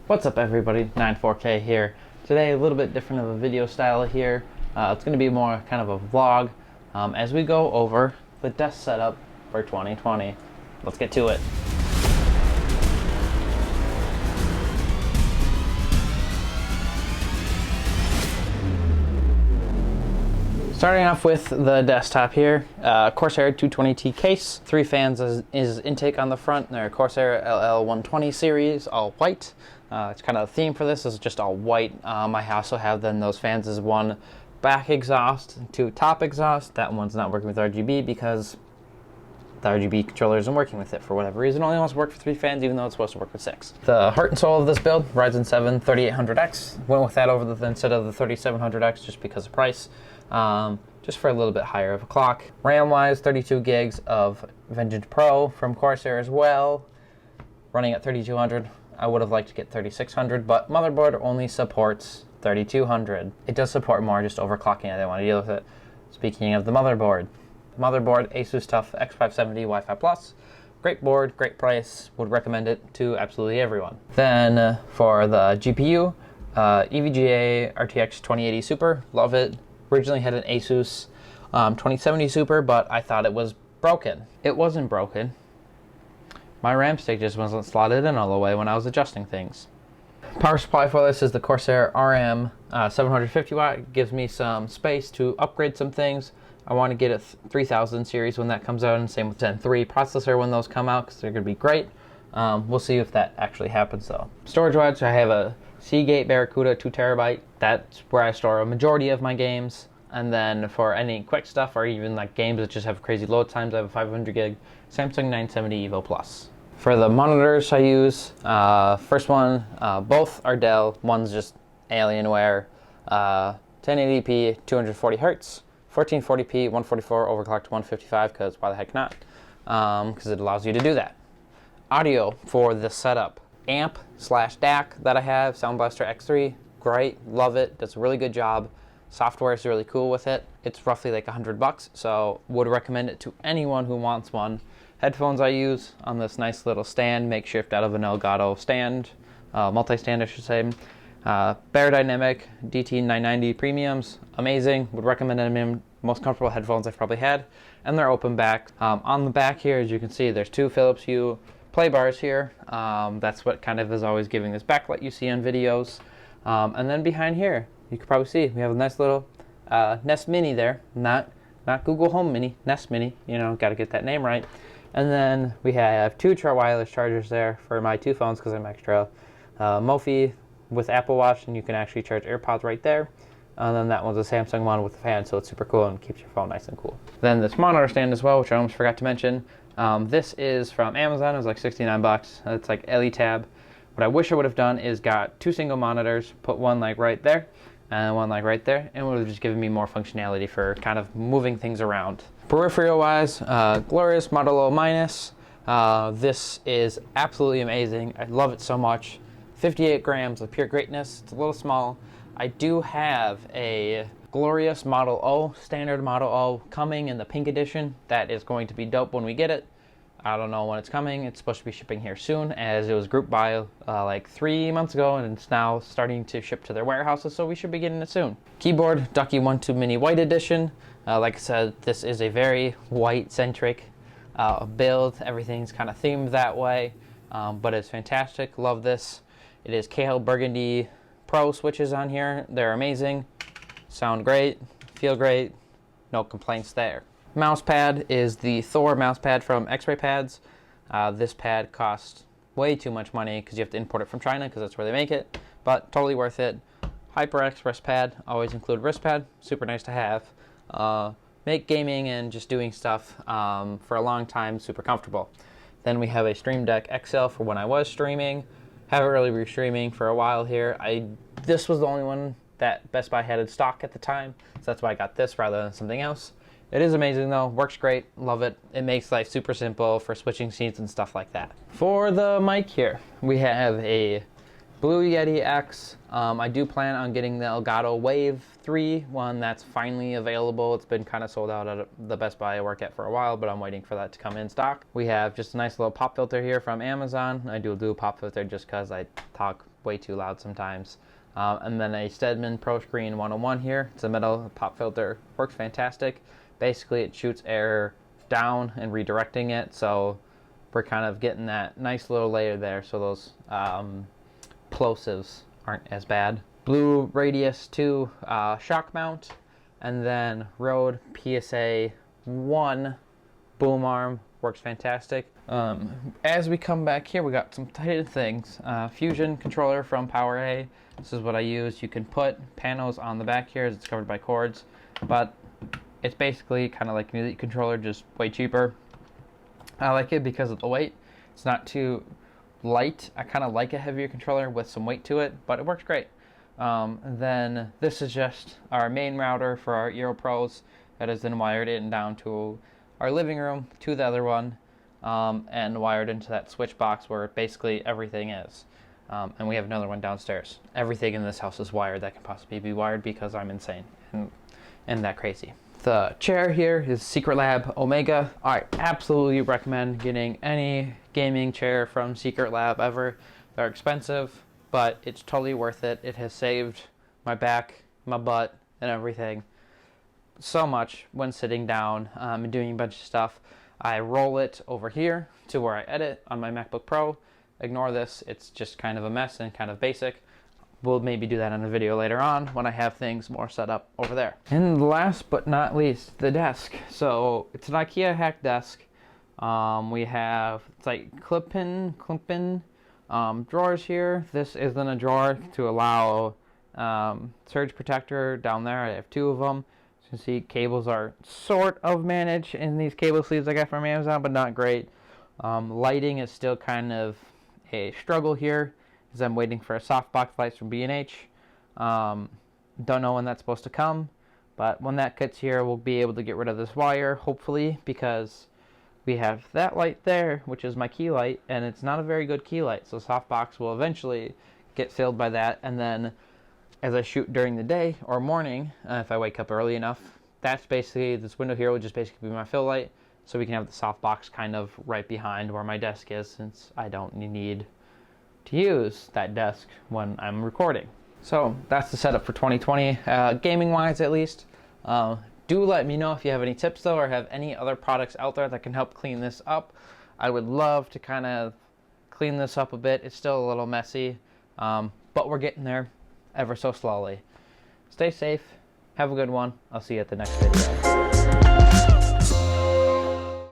What's up everybody, 94K here. Today a little bit different of a video style here. It's going to be more kind of a vlog as we go over the desk setup for 2020. Let's get to it. Starting off with the desktop here, Corsair 220T case, 3 fans is intake on the front. They're Corsair LL120 series, all white. It's kind of the theme for this is just all white. I also have then those fans as one back exhaust, 2 top exhaust. That one's not working with RGB because the RGB controller isn't working with it for whatever reason. It only wants to work for 3 fans even though it's supposed to work with 6. The heart and soul of this build, Ryzen 7 3800X. Went with that instead of the 3700X just because of price. Just for a little bit higher of a clock. RAM wise, 32 gigs of Vengeance Pro from Corsair as well. Running at 3200. I would have liked to get 3600, but motherboard only supports 3200. It does support more, just overclocking. I didn't want to deal with it. Speaking of the motherboard, Asus TUF X570 Wi-Fi Plus. Great board, great price. Would recommend it to absolutely everyone. Then for the GPU, EVGA RTX 2080 Super. Love it. Originally had an Asus 2070 Super, but I thought it was broken. It wasn't broken. My RAM stick just wasn't slotted in all the way when I was adjusting things. Power supply for this is the Corsair RM 750 watt. Gives me some space to upgrade some things. I want to get a 3000 series when that comes out, and same with Gen 3 processor when those come out because they're going to be great. We'll see if that actually happens though. Storage wise, I have a Seagate Barracuda 2 terabyte. That's where I store a majority of my games. And then for any quick stuff or even like games that just have crazy load times, I have a 500 gig Samsung 970 EVO Plus. For the monitors I use, first one, both are Dell. One's just Alienware, 1080p, 240 hertz, 1440p, 144 overclocked to 155 because why the heck not? Because it allows you to do that. Audio for the setup. Amp/DAC that I have, Sound Blaster X3, great, love it, does a really good job. Software is really cool with it. It's roughly like $100, so would recommend it to anyone who wants one. Headphones I use on this nice little stand, makeshift out of an Elgato stand, multi-stand I should say. Beyerdynamic DT990 Premiums, amazing, would recommend them. Most comfortable headphones I've probably had, and they're open back. On the back here, as you can see, there's 2 Philips Hue play bars here. That's what kind of is always giving this backlight you see on videos. And then behind here, you can probably see we have a nice little Nest Mini there. Not Google Home Mini, Nest Mini. You know, got to get that name right. And then we have 2 wireless chargers there for my 2 phones because I'm extra. Mophie with Apple Watch, and you can actually charge AirPods right there. And then that one's a Samsung one with a fan, so it's super cool and keeps your phone nice and cool. Then this monitor stand as well, which I almost forgot to mention. This is from Amazon. It was like 69 bucks. It's like LE tab. What I wish I would have done is got 2 single monitors, put one like right there and one like right there, and it would have just given me more functionality for kind of moving things around. Peripheral wise, Glorious Model O-. This is absolutely amazing. I love it so much. 58 grams of pure greatness. It's a little small. I do have a Glorious Model O, standard Model O, coming in the pink edition. That is going to be dope when we get it. I don't know when it's coming. It's supposed to be shipping here soon, as it was group buy like 3 months ago, and it's now starting to ship to their warehouses, so we should be getting it soon. Keyboard, Ducky 1.2 Mini White Edition. Like I said, this is a very white-centric build. Everything's kind of themed that way, but it's fantastic. Love this. It is KL Burgundy Pro switches on here. They're amazing. Sound great. Feel great. No complaints there. Mouse pad is the Thor Mousepad from Xray pads. This pad costs way too much money because you have to import it from China because that's where they make it, but totally worth it. HyperX wrist pad, always include wrist pad, super nice to have. Make gaming and just doing stuff for a long time super comfortable. Then we have a Streamdeck XL for when I was streaming. Haven't really been streaming for a while here. This was the only one that Best Buy had in stock at the time, so that's why I got this rather than something else. It is amazing though, works great, love it. It makes life super simple for switching scenes and stuff like that. For the mic here, we have a Blue Yeti X. I do plan on getting the Elgato Wave 3 one that's finally available. It's been kind of sold out at the Best Buy I work at for a while, but I'm waiting for that to come in stock. We have just a nice little pop filter here from Amazon. I do a pop filter just because I talk way too loud sometimes. And then a Stedman Pro Screen 101 here. It's a metal pop filter, works fantastic. Basically it shoots air down and redirecting it, so we're kind of getting that nice little layer there, so those plosives aren't as bad. Blue Radius 2 shock mount, and then Rode PSA 1 boom arm, works fantastic. As we come back here, we got some tighted things. Fusion controller from PowerA. This is what I use. You can put panels on the back here as it's covered by cords, but it's basically kind of like an Elite controller, just way cheaper. I like it because of the weight. It's not too light. I kind of like a heavier controller with some weight to it, but it works great. Then this is just our main router for our Eero Pros that is then wired in down to our living room, to the other one, and wired into that switch box where basically everything is. And we have another one downstairs. Everything in this house is wired that can possibly be wired because I'm insane and that crazy. The chair here is Secretlab Omega. I absolutely recommend getting any gaming chair from Secretlab ever. They're expensive, but it's totally worth it. It has saved my back, my butt, and everything so much when sitting down and doing a bunch of stuff. I roll it over here to where I edit on my MacBook Pro. Ignore this, it's just kind of a mess and kind of basic. We'll maybe do that in a video later on when I have things more set up over there. And last but not least, the desk. So it's an IKEA hack desk. We have, it's like clip-in drawers here. This isn't a drawer to allow surge protector down there. I have 2 of them. As you can see, cables are sort of managed in these cable sleeves I got from Amazon, but not great. Lighting is still kind of a struggle here, as I'm waiting for a softbox lights from B&H. Don't know when that's supposed to come, but when that gets here, we'll be able to get rid of this wire, hopefully, because we have that light there, which is my key light, and it's not a very good key light, so softbox will eventually get filled by that. And then as I shoot during the day or morning, if I wake up early enough, that's basically, this window here will just basically be my fill light, so we can have the softbox kind of right behind where my desk is, since I don't need to use that desk when I'm recording. So that's the setup for 2020, gaming wise at least. Do let me know if you have any tips though, or have any other products out there that can help clean this up. I would love to kind of clean this up a bit. It's still a little messy, but we're getting there ever so slowly. Stay safe, have a good one. I'll see you at the next video.